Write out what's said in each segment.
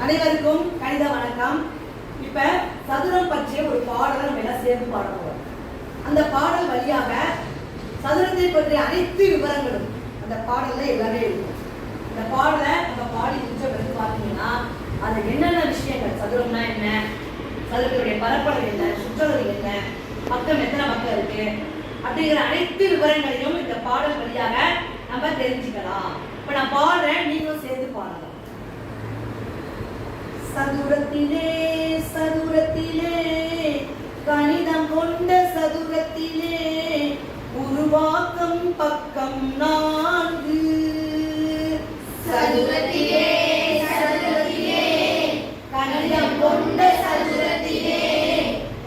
அனைவருக்கும் கணித வணக்கம். இப்ப சதுரம் பற்றிய ஒரு பாடலை நம்ம எல்லாம் சேர்ந்து பாட போறோம். அந்த பாடல் வழியாக சதுரத்தை பற்றிய அனைத்து விவரங்களும் அந்த பாடல்ல எல்லாமே இருக்கும். இந்த பாடலை நம்ம பாடி முடிச்ச பிறகு பார்த்தீங்கன்னா அது என்னென்ன விஷயங்கள், சதுரம்னா என்ன, சதுரத்துடைய பரப்பளவு என்ன, சுற்றளவு என்ன, பக்கம் எத்தனை பக்கம் இருக்கு அப்படிங்கிற அனைத்து விவரங்களையும் இந்த பாடல் வழியாக நம்ம தெரிஞ்சுக்கலாம். இப்ப நான் பாடுறேன், நீங்களும் சேர்ந்து பாடலாம். சதுரத்திலே சதுரத்திலே கணிதம் கொண்ட சதுரத்திலே உருவாக்கம் பக்கம் 4. சதுரத்திலே சதுரத்திலே கணிதம் கொண்ட சதுரத்திலே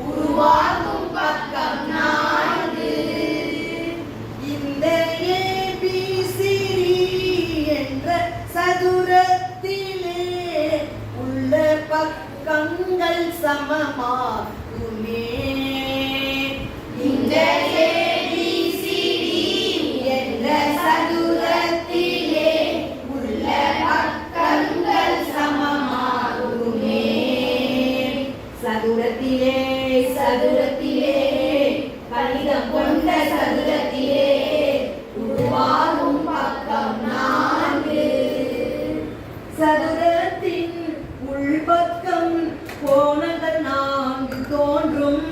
உருவாக்கும் பக்கம் 4. இந்த ABCD என்ற சதுரத்திலே உள்ள பக்கங்கள் சமமாகுமே. இந்த ABCD என்ற சதுரத்திலே உள்ள பக்கங்கள் சமமாகுமே. சதுரத்திலே சதுரத்திலே கணிதம் கொண்ட சதுரத்திலே உருவாகும் பக்கம் 4. சதுரத்தின் உள்பக்கம் கோணங்கள் 4 தோன்றும்.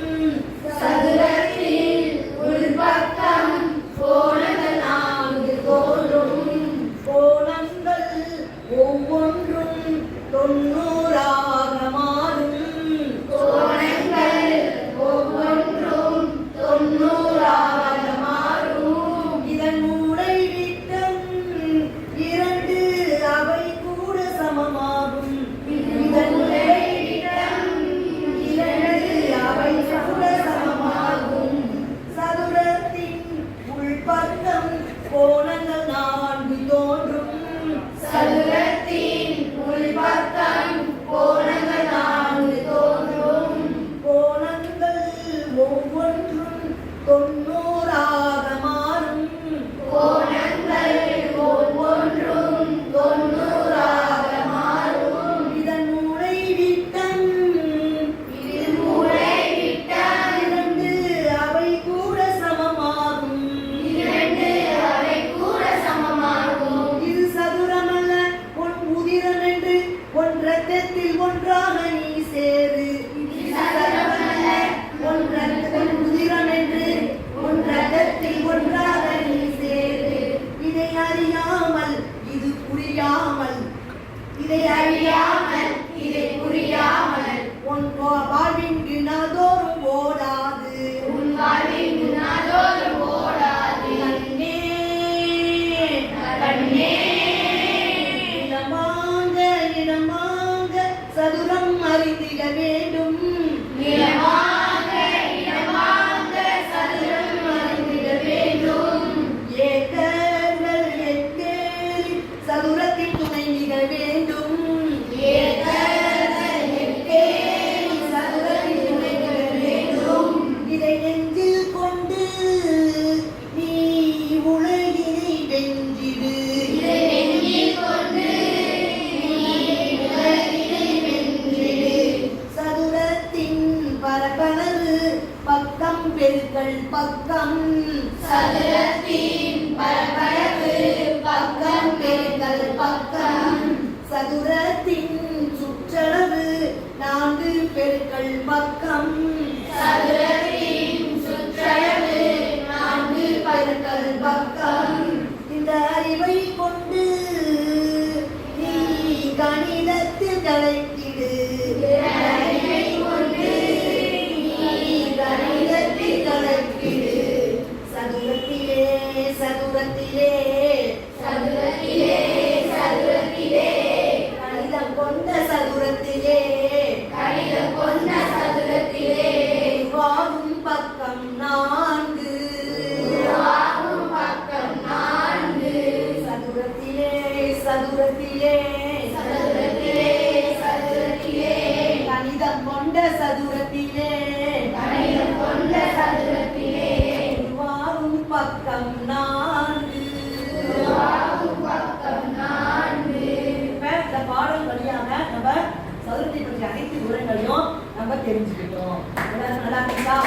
சதுரத்தில் உள்பக்கம் கோணங்கள் 4 தோன்றும். கோணங்கள் ஒவ்வொன்றும் 90ஆக மாறும். கோணங்கள் ஒவ்வொன்றும் 90ஆக மாறும். இதன் மூடை விட்டம் 2 அவை கூட சமமாகும். இதன் மூடை விட்டம் 2 அவை கூட சமமாகும். சதுரத்தின் உள்பக்கம் கோணங்கள் 4 தோன்றும். சதுரத்தின் உள்பக்கம் கோணங்கள் 4 தோன்றும். கோணங்கள் ஒவ்வொன்றும் 90ஆக மாறும். கோணங்கள் ஒவ்வொன்றும் 90ஆக மாறும். இதன் மூடை விட்டம் இது மூலை விட்டம் 2 அவை கூட சமமாகும். 2 அவை கூட சமமாகும். இது சதுரமல்ல உன் உதிரம் என்று ஒன்றத்தில் ஒன்றாக நீ சேரு. இது சதுரமல்ல ஒன்றத்தில் உதிரம் என்று ஒன்றத்தில் ஒன்றாக நீ சேரு. இதை அறியாமல் இது புரியாமல், இதை அறியாமல் இதை புரியாமல் உன் வாழ்வின் வினாதோறும் ஓடாது. உன் வாழ்வின் நாடோறும் ஓடாது. கண்ணே கண்ணே இடமாங்க இடமாங்க சதுரம் அறிந்திட வேண்டும். நிலமாக இடமாக சதுரம் அறிந்திட வேண்டும். ஏக்கர்கள் எட்டேறி சதுரத்தின் துணை மிக வேண்டும். ஏகர்கள் எட்டேறி சதுரத்தின் துணை மிக வேண்டும். இதை நெஞ்சில் கொண்டு நீ உலகினை வென்றிடு. இதை நெஞ்சில் கொண்டு நீ உலகினை வென்றிடு. சதுரத்தின் பரப்பளவு பக்கம் பெருக்கல் பக்கம். சதுரத்தின் பரப்பளவு பக்கம் பெருக்கல் பக்கம். சதுரத்தின் சுற்றளவு 4 பெருக்கல் பக்கம். சதுரத்தின் சுற்றளவு 4 பெருக்கல் பக்கம். இந்த அறிவை கொண்டு நீ கணிதத்தில் கலைத்திடு. அறிவை கொண்டு நீ கணிதத்தில் கலக்கிடு. சதுரத்திலே சதுரத்திலே சதுரத்திலே சதுரத்திலே கணிதம் கொண்ட சதுரத்திலே கணிதம் கொண்ட சதுரத்திலே உருவாகும் பக்கம் 4. உருவாகும் பக்கம் 4. சதுரத்திலே சதுரத்திலே சதுரத்திலே சதுரத்திலே கணிதம் கொண்ட சதுரத்திலே கணிதம் கொண்ட சதுரத்திலே உருவாகும் பக்கம் 4. உருவாகும் பக்கம் 4. இப்ப இந்த பாடல் வழியாக நம்ம சதுரத்தை பற்றிய அனைத்து விவரங்களையும் நம்ம தெரிஞ்சுக்கிட்டோம். எல்லாரும் நல்லா இருக்கீங்களா?